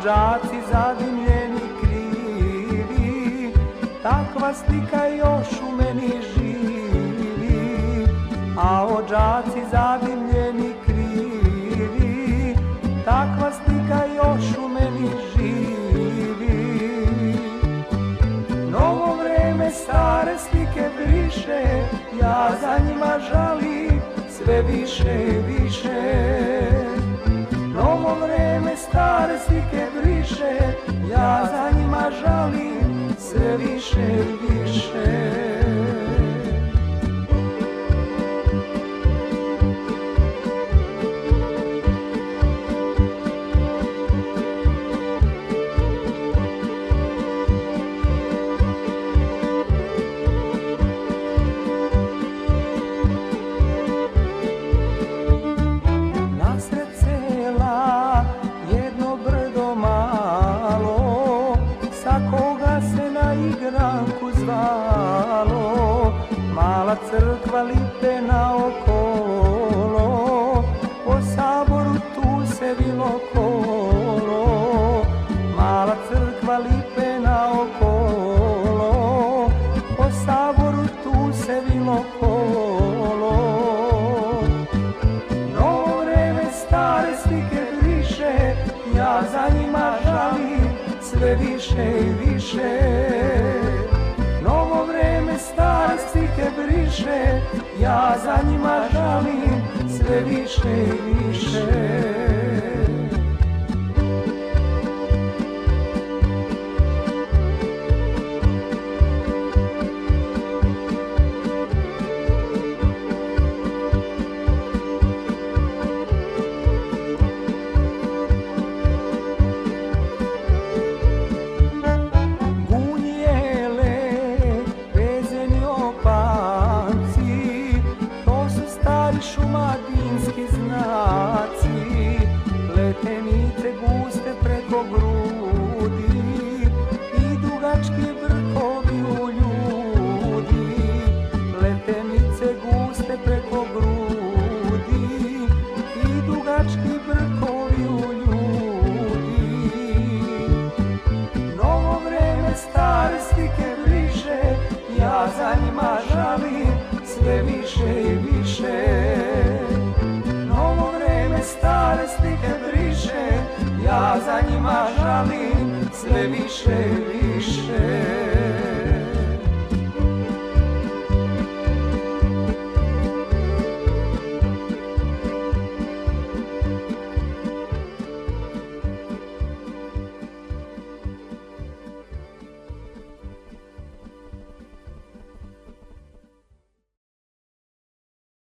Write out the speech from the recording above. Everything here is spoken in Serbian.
džaci zadimljeni krivi, takva slika još u meni živi. A o džaci zadimljeni krivi, takva slika još u meni živi. Novo vreme stare slike briše, ja za njima žalim sve više i više. Novo vreme stare slike briše, ja za njima žalim sve više i više. Igranku zvalo, mala crkva lipena okolo, po saboru tu se vilo kolo. Mala crkva lipena okolo, po saboru tu se vilo kolo. Novo vreme stare slike briše, ja za njima žalim sve više i više. Novo vreme stare slike briše, ja za njima žalim sve više i više. Šumadinski znaci, pletenice guste preko grudi i dugački brkovi u ljudi. Pletenice guste preko grudi i dugački brkovi u ljudi. Novo vreme stare slike briše, ja za njima žalim sve više i više. Novo vreme stare slike briše, ja za njima žalim sve više